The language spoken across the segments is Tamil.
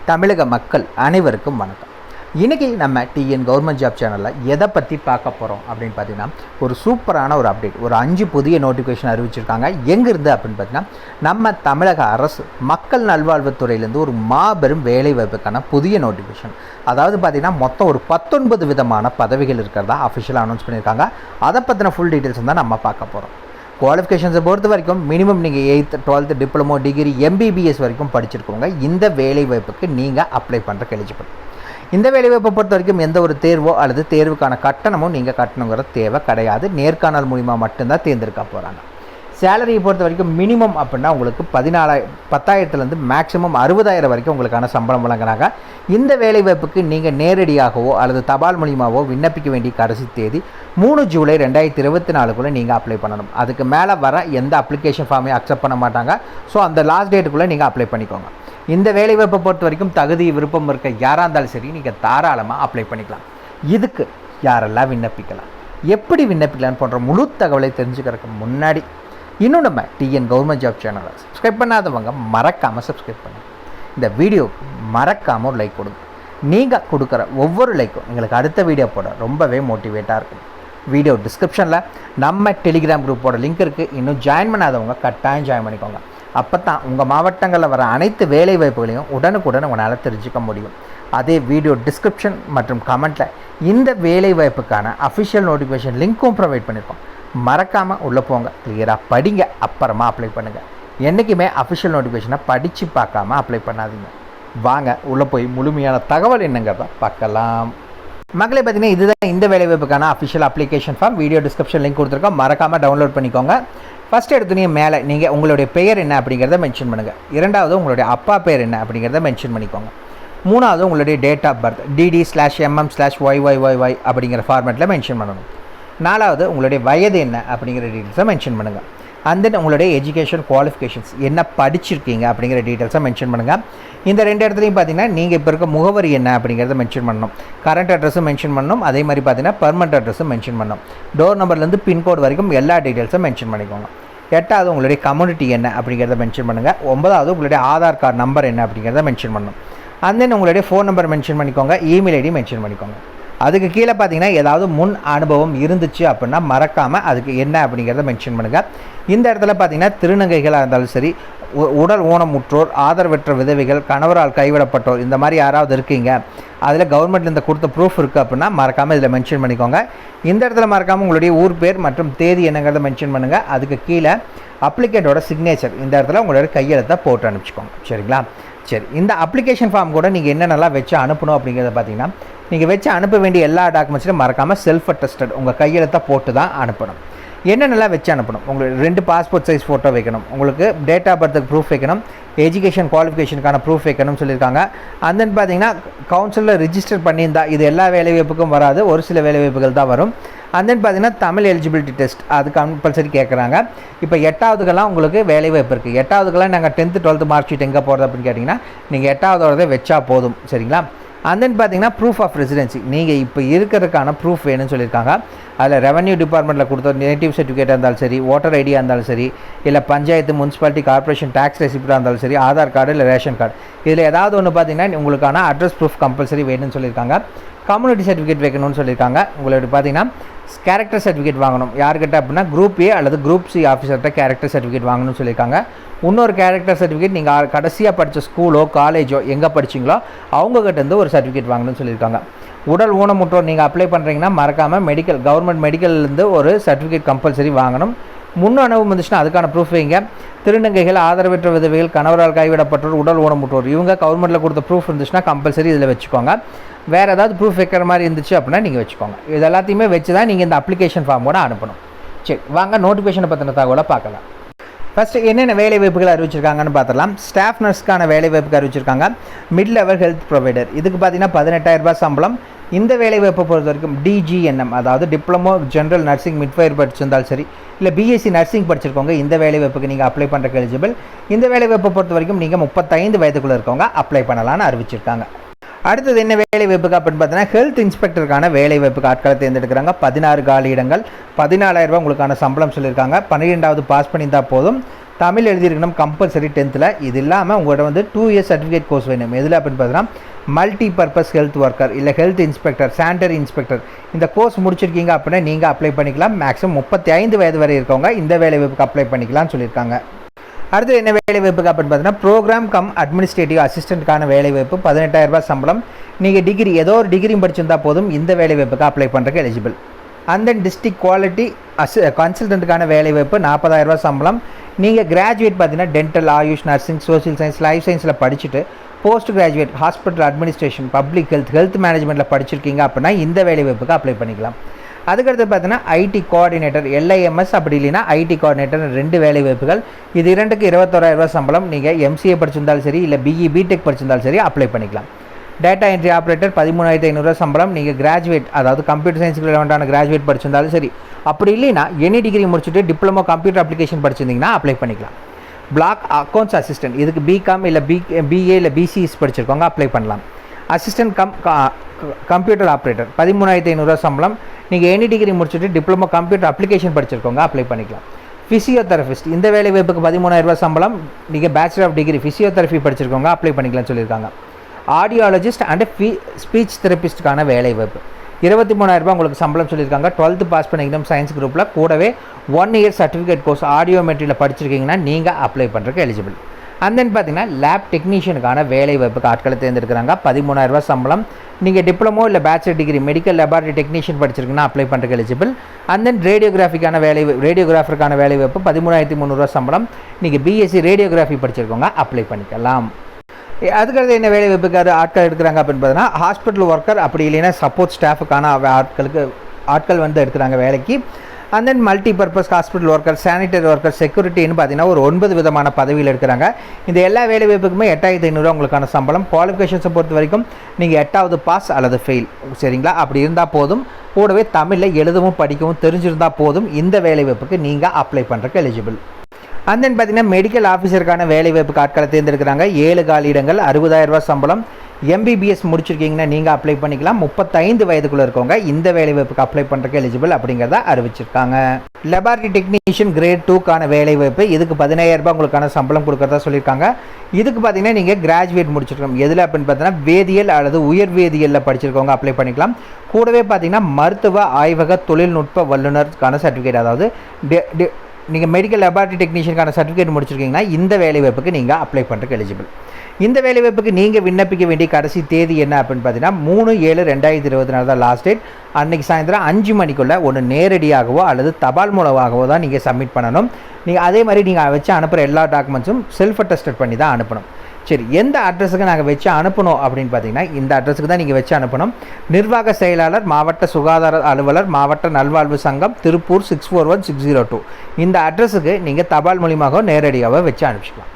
தமிழக மக்கள் அனைவருக்கும் வணக்கம். இன்றைக்கி நம்ம டிஎன் கவர்மெண்ட் ஜாப் சேனலில் எதை பற்றி பார்க்க போகிறோம் அப்படின்னு பார்த்தீங்கன்னா, ஒரு சூப்பரான ஒரு அப்டேட், ஒரு 5 புதிய நோட்டிஃபிகேஷன் அறிவிச்சிருக்காங்க. எங்கேருந்து அப்படின்னு பார்த்தீங்கன்னா, நம்ம தமிழக அரசு மக்கள் நல்வாழ்வுத்துறையிலேருந்து ஒரு மாபெரும் வேலைவாய்ப்புக்கான புதிய நோட்டிஃபிகேஷன். அதாவது பார்த்திங்கன்னா மொத்தம் ஒரு 19 விதமான பதவிகள் இருக்கிறதா அஃபிஷியலாக அனௌன்ஸ் பண்ணியிருக்காங்க. அதை பற்றின ஃபுல் டீட்டெயில்ஸ் தான் நம்ம பார்க்க போகிறோம். குவாலிஃபிகேஷன்ஸை பொறுத்த வரைக்கும் மினிமம் நீங்கள் 8th 12th diploma degree MBBS வரைக்கும் படிச்சிருக்கோங்க. இந்த வேலைவாய்ப்புக்கு நீங்கள் அப்ளை பண்ணுறக்கு எலிஜிபிள். இந்த வேலைவாய்ப்பை பொறுத்த வரைக்கும் எந்த ஒரு தேர்வோ அல்லது தேர்வுக்கான கட்டணமும் நீங்கள் கட்டணுங்கிற தேவை கிடையாது. நேர்காணல் மூலிமா மட்டும்தான் தேர்ந்தெடுக்க போகிறாங்க. சேலரியை பொறுத்த வரைக்கும் மினிமம் அப்படின்னா உங்களுக்கு 10,000 மேக்ஸிமம் 60,000 வரைக்கும் உங்களுக்கான சம்பளம் வழங்குறாங்க. இந்த வேலைவாய்ப்புக்கு நீங்கள் நேரடியாகவோ அல்லது தபால் மூலியமாகவோ விண்ணப்பிக்க வேண்டிய கடைசி தேதி 3 ஜூலை 2024 நீங்கள் அப்ளை பண்ணணும். அதுக்கு மேலே வர எந்த அப்ளிகேஷன் ஃபார்மையும் அக்செப்ட் பண்ண மாட்டாங்க. ஸோ அந்த லாஸ்ட் டேட்டுக்குள்ளே நீங்கள் அப்ளை பண்ணிக்கோங்க. இந்த வேலைவாய்ப்பை பொறுத்த வரைக்கும் தகுதி விருப்பம் இருக்க யாராக இருந்தாலும் சரி நீங்கள் தாராளமாக அப்ளை பண்ணிக்கலாம். இதுக்கு யாரெல்லாம் விண்ணப்பிக்கலாம், எப்படி விண்ணப்பிக்கலான்னு போன்ற முழு தகவலை தெரிஞ்சுக்கிறதுக்கு முன்னாடி இன்னும் நம்ம டிஎன் கவர்மெண்ட் ஜாப் சேனலை சப்ஸ்கிரைப் பண்ணாதவங்க மறக்காமல் சப்ஸ்கிரைப் பண்ணுங்கள். இந்த வீடியோவுக்கு மறக்காமல் ஒரு லைக் கொடுங்க. நீங்கள் கொடுக்குற ஒவ்வொரு லைக்கும் எங்களுக்கு அடுத்த வீடியோ போட ரொம்பவே மோட்டிவேட்டாக இருக்கும். வீடியோ டிஸ்கிரிப்ஷனில் நம்ம டெலிகிராம் குரூப்போட லிங்க் இருக்குது. இன்னும் ஜாயின் பண்ணாதவங்க கட்டாயம் ஜாயின் பண்ணிக்கோங்க. அப்போ தான் உங்கள் மாவட்டங்களில் வர அனைத்து வேலை வாய்ப்புகளையும் உடனுக்குடன் உங்களால் தெரிஞ்சுக்க முடியும். அதே வீடியோ டிஸ்கிரிப்ஷன் மற்றும் கமெண்ட்டில் இந்த வேலை வாய்ப்புக்கான அஃபிஷியல் நோட்டிஃபிகேஷன் லிங்க்கும் ப்ரொவைட் பண்ணியிருக்கோம். மறக்காமல் உள்ளே போங்க, கிளியராக படிங்க, அப்புறமா அப்ளை பண்ணுங்கள். என்றைக்குமே அஃபிஷியல் நோட்டிஃபிகேஷனை படித்து பார்க்காம அப்ளை பண்ணாதீங்க. வாங்க உள்ளே போய் முழுமையான தகவல் என்னங்கிறத பார்க்கலாம். மக்களே பார்த்தீங்கன்னா இதுதான் இந்த வேலைவாய்ப்புக்கான official application form. Video description link கொடுத்துருக்கோம், மறக்காமல் டவுன்லோட் பண்ணிக்கோங்க. ஃபஸ்ட் எடுத்துனே மேலே நீங்கள் உங்களுடைய பெயர் என்ன அப்படிங்கிறத மென்ஷன் பண்ணுங்கள். இரண்டாவது உங்களுடைய அப்பா பேர் என்ன அப்படிங்கிறத மென்ஷன் பண்ணிக்கோங்க. மூணாவது உங்களுடைய டேட் ஆஃப் பர்த் DD/MM/YYYY அப்படிங்கிற ஃபார்மேட்டில் மென்ஷன் பண்ணணும். நாலாவது உங்களுடைய வயது என்ன அப்படிங்கிற டீட்டெயில்ஸை மென்ஷன் பண்ணுங்கள். அண்ட் தென் உங்களுடைய எஜுகேஷன் குவாலிஃபிகேஷன்ஸ் என்ன படிச்சிருக்கீங்க அப்படிங்கிற டீட்டெயில்ஸை மென்ஷன் பண்ணுங்கள். இந்த 2 இடத்துலையும் பார்த்தீங்கன்னா நீங்கள் இப்போ இருக்க முகவரி என்ன அப்படிங்கிறத மென்ஷன் பண்ணணும். கரண்ட் அட்ரஸும் மென்ஷன் பண்ணணும். அதே மாதிரி பார்த்தீங்கன்னா பெர்மனண்ட் அட்ரஸும் மென்ஷன் பண்ணணும். டோர் நம்பர்லேருந்து பின்கோடு வரைக்கும் எல்லா டீட்டெயில்ஸும் மென்ஷன் பண்ணிக்கோங்க. 8வது உங்களுடைய கம்யூனிட்டி என்ன அப்படிங்கிறத மென்ஷன் பண்ணுங்கள். 9வது உங்களுடைய ஆதார் கார்டு நம்பர் என்ன அப்படிங்கிறத மென்ஷன் பண்ணணும். அண்ட் தென் உங்களுடைய ஃபோன் நம்பர் மென்ஷன் பண்ணிக்கோங்க. இமெயில் ஐடி மென்ஷன் பண்ணிக்கோங்க. அதுக்கு கீழே பார்த்தீங்கன்னா ஏதாவது முன் அனுபவம் இருந்துச்சு அப்படின்னா மறக்காமல் அதுக்கு என்ன அப்படிங்கிறத மென்ஷன் பண்ணுங்கள். இந்த இடத்துல பார்த்தீங்கன்னா திருநங்கைகளாக இருந்தாலும் சரி, உடல் ஊனமுற்றோர், ஆதரவற்ற விதவைகள், கணவரால் கைவிடப்பட்டோர், இந்த மாதிரி யாராவது இருக்கீங்க, அதில் கவர்மெண்ட்லேருந்து கொடுத்த ப்ரூஃப் இருக்குது அப்படின்னா மறக்காமல் இதில் மென்ஷன் பண்ணிக்கோங்க. இந்த இடத்துல மறக்காமல் உங்களுடைய ஊர் பேர் மற்றும் தேதி என்னங்கிறத மென்ஷன் பண்ணுங்கள். அதுக்கு கீழே அப்ளிகேட்டோட சிக்னேச்சர் இந்த இடத்துல உங்களுடைய கையெழுத்தை போட்டு அனுப்பிச்சிக்கோங்க. சரிங்களா? சரி, இந்த அப்ளிகேஷன் ஃபார்ம் கூட நீங்கள் என்னென்னலாம் வச்சு அனுப்பணும் அப்படிங்கிறத பார்த்தீங்கன்னா, நீங்கள் வச்சு அனுப்ப வேண்டிய எல்லா டாக்குமெண்ட்ஸையும் மறக்காமல் செல்ஃப் அட்டஸ்டட் உங்கள் கையெழுத்தை போட்டு தான் அனுப்பணும். என்னென்னலாம் வச்சு அனுப்பணும், உங்களுக்கு 2 பாஸ்போர்ட் சைஸ் ஃபோட்டோ வைக்கணும், உங்களுக்கு டேட் ஆஃப் பர்த்துக்கு ப்ரூஃப் வைக்கணும், எஜுகேஷன் குவாலிஃபிகேஷனுக்கான ப்ரூஃப் வைக்கணும்னு சொல்லியிருக்காங்க. அண்ட் தென் பார்த்தீங்கன்னா கவுன்சிலில் ரிஜிஸ்டர் பண்ணியிருந்தா இது எல்லா வேலைவாய்ப்புக்கும் வராது, ஒரு சில வேலைவாய்ப்புகள் தான் வரும். அண்ட் தென் பார்த்தீங்கன்னா தமிழ் எலிஜிபிலிட்டி டெஸ்ட் அது கம்பல்சரி கேட்குறாங்க. இப்போ 8வதுக்கெல்லாம் உங்களுக்கு வேலைவாய்ப்பு இருக்குது. 8வதுக்கெல்லாம் நாங்கள் 10th 12th மார்க் ஷீட் எங்கே போகிறது அப்படின்னு கேட்டிங்கன்னா நீங்கள் 8வதோடதே வச்சா போதும். சரிங்களா? அண்ட் தென் பார்த்தீங்கன்னா ப்ரூஃப் ஆஃப் ரெசிடென்சி நீங்கள் இப்போ இருக்கிறதுக்கான ப்ரூஃப் வேணும்னு சொல்லியிருக்காங்க. அதில் ரெவன்யூ டிபார்ட்மெண்ட்டில் கொடுத்த நேட்டிவ் சர்டிஃபிகேட்டாக இருந்தாலும் சரி, ஓட்டர் ஐடியாக இருந்தாலும் சரி, இல்லை பஞ்சாயத்து முனிசிபாலிட்டி கார்பரேஷன் டேக்ஸ் ரெசிப்டாக இருந்தாலும் சரி, ஆதார் கார்டு இல்லை ரேஷன் கார்டு, இதில் ஏதாவது ஒன்று பார்த்தீங்கன்னா உங்களுக்கான அட்ரஸ் ப்ரூஃப் கம்பல்சரி வேணும்னு சொல்லியிருக்காங்க. கம்யூனிட்டி சர்டிஃபிகேட் வைக்கணும்னு சொல்லியிருக்காங்க. உங்களோட பார்த்தீங்கன்னா கேரக்டர் சர்டிஃபிகேட் வாங்கணும். யார்கிட்ட அப்படின்னா குரூப் A அல்லது குரூப் C ஆஃபீஸர்கிட்ட கேரக்டர் சர்டிஃபிகேட் வாங்கணும்னு சொல்லியிருக்காங்க. இன்னொரு கேரக்டர் சர்டிஃபிகேட் நீங்கள் கடைசியாக படித்த ஸ்கூலோ காலேஜோ எங்கே படிச்சிங்களோ அவங்ககிட்டேருந்து ஒரு சர்டிஃபிகேட் வாங்கணும்னு சொல்லியிருக்காங்க. உடல் ஊனமுற்றோர் நீங்கள் அப்ளை பண்ணுறீங்கன்னா மறக்காமல் கவர்மெண்ட் மெடிக்கல்லேருந்து ஒரு சர்டிஃபிகேட் கம்பல்சரி வாங்கணும். முன் அனுபவம் வந்துச்சுன்னா அதுக்கான ப்ரூஃப் வைங்க. திருநங்கைகள், ஆதரவற்ற விதவைகள், கணவரால் கைவிடப்பட்டோர், உடல் ஊனமுற்றோர், இவங்க கவர்மெண்ட்டில் கொடுத்த ப்ரூஃப் இருந்துச்சுன்னா கம்பல்சரி இதில் வச்சுக்கோங்க. வேறு ஏதாவது ப்ரூஃப் வைக்கிற மாதிரி இருந்துச்சு அப்படின்னா நீங்கள் வச்சுக்கோங்க. இது எல்லாத்தையுமே வச்சு தான் நீங்கள் இந்த அப்ளிகேஷன் ஃபார்மோட அனுப்பணும். சரி, வாங்க நோட்டிஃபிகேஷனை பற்றின தகவலை பார்க்கலாம். ஃபஸ்ட்டு என்னென்ன வேலை வாய்ப்புகள் அறிவிச்சிருக்காங்கன்னு பார்த்துடலாம். ஸ்டாஃப் நர்ஸ்க்கான வேலை வாய்ப்புக்கு அறிவிச்சிருக்காங்க. மிட் லெவல் ஹெல்த் ப்ரொவைடர் இதுக்கு பார்த்தீங்கன்னா 18,000 சம்பளம். இந்த வேலைவாய்ப்பை பொறுத்த வரைக்கும் DGNM அதாவது டிப்ளமோ ஜென்ரல் நர்சிங் மிட்ஃபயர் படிச்சிருந்தாலும் சரி, இல்லை BSc நர்சிங் படிச்சிருக்கோங்க, இந்த வேலைவாய்ப்புக்கு நீங்கள் அப்ளை பண்ணுறக்கு எலிஜிபிள். இந்த வேலைவாய்ப்பை பொறுத்த வரைக்கும் நீங்கள் 35 வயதுக்குள்ளே இருக்கவங்க அப்ளை பண்ணலான்னு அறிவிச்சிருக்காங்க. அடுத்தது என்ன வேலை வாய்ப்புக்கு அப்படின்னு பார்த்தீங்கன்னா ஹெல்த் இன்ஸ்பெக்டருக்கான வேலை வாய்ப்புக்கு ஆட்களை தேர்ந்தெடுக்கிறாங்க. 16 காலி இடங்கள், 14,000 ரூபா உங்களுக்கான சம்பளம் சொல்லியிருக்காங்க. 12வது பாஸ் பண்ணியிருந்தால் போதும். தமிழ் எழுதியிருக்கணும் கம்பல்சரி 10th. இது இல்லாமல் உங்கள்கிட்ட வந்து 2 இயர்ஸ் சர்டிஃபிகேட் கோர்ஸ் வேணும். எதில் அப்படின்னு பார்த்தீங்கன்னா மல்டி பர்பஸ் ஹெல்த் ஒர்க்கர் இல்லை ஹெல்த் இன்ஸ்பெக்டர், சானிட்டரி இன்ஸ்பெக்டர் இந்த கோர்ஸ் முடிச்சிருக்கீங்க அப்படின்னா நீங்கள் அப்ளை பண்ணிக்கலாம். மேக்ஸிமம் 35 வயது வரை இருக்கவங்க இந்த வேலை வாய்ப்புக்கு அப்ளை பண்ணிக்கலாம்னு சொல்லியிருக்காங்க. அடுத்து என்ன வேலை வாய்ப்புக்கு அப்படின்னு பார்த்தீங்கன்னா ப்ரோக்ராம் கம் அட்மினிஸ்ட்ரேட்டிவ் அசிஸ்டண்ட்டுக்கான வேலை வாய்ப்பு. 18,000 ரூபாய் சம்பளம். நீங்கள் டிகிரி ஏதோ ஒரு டிகிரி படிச்சிருந்தா போதும் இந்த வேலை வாய்ப்புக்கு அப்ளை பண்ணுறதுக்கு eligible. And then district quality கன்சல்டண்ட்டுக்கான வேலை வாய்ப்பு. 40,000 ரூபாய் சம்பளம். நீங்கள் கிராஜுவேட் பார்த்தீங்கன்னா dental, AYUSH, nursing, social science, life சயின்ஸில் படிச்சுட்டு post graduate hospital administration, public health மேனேஜ்மெண்ட்டில் படிச்சிருக்கீங்க அப்படின்னா இந்த வேலை வாய்ப்புக்கு அப்ளை பண்ணிக்கலாம். அதுக்கடுத்து பார்த்தீங்கன்னா ஐடி கோஆர்டினேட்டர், LIMS அப்படி இல்லைன்னா ஐடி கோஆர்டினேட்டர் 2 வேலை வாய்ப்புகள். இது 2க்கு 21,000 ரூபாய் சம்பளம். நீங்கள் MCA படிச்சிருந்தாலும் சரி இல்லை BE BTech படிச்சிருந்தாலும் சரி அப்ளை பண்ணிக்கலாம். டேட்டா என்ட்ரி ஆப்ரேட்டர் 13,500 ரூபாய் சம்பளம். நீங்கள் கிராஜுவேட் அதாவது கம்ப்யூட்டர் சயின்ஸுக்கு ரிலவெண்ட்டான கிராஜுவேட் படிச்சிருந்தாலும் சரி, அப்படி இல்லைன்னா எனி டிகிரி முடிச்சுட்டு டிப்ளமோ கம்ப்யூட்டர் அப்ளிகேஷன் படிச்சிருந்தீங்கன்னா அப்ளை பண்ணிக்கலாம். பிளாக் அக்கௌண்ட்ஸ் அசிஸ்டன்ட் இதுக்கு BCom இல்லை BA இல்லை BCS படிச்சிருக்கவங்க அப்ளை பண்ணலாம். அசிஸ்டன்ட் கம்ப்யூட்டர் ஆப்ரேட்டர் 13,500 ரூபாய் சம்பளம். நீங்கள் எனி டிகிரி முடிச்சுட்டு டிப்ளமோ கம்ப்யூட்டர் அப்ளிகேஷன் படிச்சிருக்கவங்க அப்ளை பண்ணிக்கலாம். ஃபிசியோதெரபிஸ்ட் இந்த வேலை வாய்ப்புக்கு 13,000 ரூபாய் சம்பளம். நீங்கள் பேச்சுலர் ஆஃப் டிகிரி ஃபிசியோதெரபி படிச்சிருக்கவங்க அப்ளை பண்ணிக்கலாம்னு சொல்லியிருக்காங்க. ஆடியாலஜிஸ்ட் அண்ட் ஸ்பீச் தெரபிஸ்ட்டுக்கான வேலை வாய்ப்பு 23,000 ரூபாய் உங்களுக்கு சம்பளம் சொல்லியிருக்காங்க. 12th பாஸ் பண்ணிக்கணும் சயின்ஸ் குரூப்பில். கூடவே 1 இயர் சர்டிஃபிகேட் கோர்ஸ் ஆடியோமெட்ரியில் படிச்சிருக்கீங்கன்னா நீங்கள் அப்ளை பண்ணுறதுக்கு எலிஜிபிள். அண்ட் தென் பார்த்தீங்கன்னா லேப் டெக்னீஷியனுக்கான வேலை வாய்ப்புக்கு ஆட்களை தேர்ந்தெடுக்கிறாங்க. 13,000 ரூபாய் சம்பளம். நீங்கள் டிப்ளமோ இல்லை bachelor degree medical laboratory technician படிச்சிருக்கீங்கன்னா அப்ளை பண்ணுறதுக்கு எலிஜிபிள். அண்ட் தென் ரேடியோகிராஃபருக்கான வேலை வாய்ப்பு 13,300 ரூபாய் சம்பளம். நீங்கள் BSc ரேடியோகிராஃபி படிச்சிருக்கோங்க அப்ளை பண்ணிக்கலாம். அதுக்கடுத்து என்ன வேலை வாய்ப்புக்கு ஆட்கள் எடுக்கிறாங்க அப்படின்னு பார்த்தீங்கன்னா ஹாஸ்பிட்டல் ஒர்க்கர் அப்படி இல்லைன்னா சப்போர்ட் ஸ்டாஃபுக்கான ஆட்கள் வந்து எடுக்கிறாங்க வேலைக்கு. And then multi purpose hospital worker, sanitary worker, செக்யூரிட்டின்னு பார்த்தீங்கன்னா ஒரு 9 விதமான பதவியில் எடுக்கிறாங்க. இந்த எல்லா வேலை வாய்ப்புக்குமே 8,500 உங்களுக்கான சம்பளம். குவாலிஃபிகேஷன்ஸை பொறுத்த வரைக்கும் நீங்கள் 8வது பாஸ் அல்லது ஃபெயில் சரிங்களா, அப்படி இருந்தால் போதும். கூடவே தமிழில் எழுதவும் படிக்கவும் தெரிஞ்சிருந்தால் போதும் இந்த வேலை வாய்ப்புக்கு நீங்கள் அப்ளை பண்ணுறதுக்கு எலிஜிபிள். அண்ட் தென் பார்த்தீங்கன்னா மெடிக்கல் ஆஃபீஸருக்கான வேலை வாய்ப்புக்கு ஆட்களை தேர்ந்தெடுக்கிறாங்க. 7 காலி இடங்கள், 60,000 ரூபாய் சம்பளம். MBBS முடிச்சிருக்கீங்கன்னா நீங்கள் அப்ளை பண்ணிக்கலாம். 35 வயதுக்குள்ளே இருக்கவங்க இந்த வேலை வாய்ப்புக்கு அப்ளை பண்ணுறதுக்கு எலிஜிபிள் அப்படிங்கிறத அறிவிச்சிருக்காங்க. லெபார்ட்டரி டெக்னீஷியன் கிரேட் 2க்கான வேலை வாய்ப்பு. இதுக்கு 15,000 ரூபாய் உங்களுக்கான சம்பளம் கொடுக்குறதா சொல்லியிருக்காங்க. இதுக்கு பார்த்தீங்கன்னா நீங்கள் கிராஜுவேட் முடிச்சிருக்கோம். எதில் அப்படின்னு பார்த்தீங்கன்னா வேதியியல் அல்லது உயர் வேதியியலில் படிச்சிருக்கவங்க அப்ளை பண்ணிக்கலாம். கூடவே பார்த்தீங்கன்னா மருத்துவ ஆய்வக தொழில்நுட்ப வல்லுநருக்கான சர்டிஃபிகேட், அதாவது நீங்கள் மெடிக்கல் லெபார்ட்டரி டெக்னீஷியனுக்கான சர்டிஃபிகேட் முடிச்சிருக்கீங்கன்னா இந்த வேலை வாய்ப்புக்கு நீங்கள் அப்ளை பண்ணுறதுக்கு எலிஜிபிள். இந்த வேலை வாய்ப்புக்கு நீங்கள் விண்ணப்பிக்க வேண்டிய கடைசி தேதி என்ன அப்படின்னு பார்த்தீங்கன்னா 3/7/2024 தான் லாஸ்ட் டேட். அன்றைக்கி சாயந்தரம் 5 மணிக்குள்ளே ஒன்று நேரடியாகவோ அல்லது தபால் மூலமாகவோ தான் நீங்கள் சப்மிட் பண்ணணும். நீங்கள் அதே மாதிரி நீங்கள் வச்சு அனுப்புகிற எல்லா டாக்குமெண்ட்ஸும் செல்ஃப் அட்டஸ்டட் பண்ணி தான் அனுப்பணும். சரி, எந்த அட்ரஸுக்கு நாங்கள் வச்சு அனுப்பணும் அப்படின்னு பார்த்தீங்கன்னா இந்த அட்ரஸுக்கு தான் நீங்கள் வச்சு அனுப்பணும். நிர்வாக செயலாளர், மாவட்ட சுகாதார அலுவலர், மாவட்ட நல்வாழ்வு சங்கம், திருப்பூர் 641602 இந்த அட்ரஸுக்கு நீங்கள் தபால் மூலியமாக நேரடியாக வச்சு அனுப்பிச்சிக்கலாம்.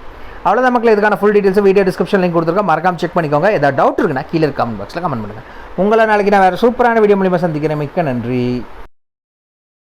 அவ்வளோதான் மக்கள். இதுக்கான full details video description link கொடுத்துருக்கோம், மறக்காம செக் பண்ணிக்கோங்க. ஏதாவது டவுட் இருக்குன்னா கீழே கமெண்ட் பாக்ஸில் கமெண்ட் பண்ணுங்கள். உங்களை நாளைக்கு நான் வேறு சூப்பரான வீடியோ மூலியமாக சந்திக்கிறேன். மிக்க நன்றி.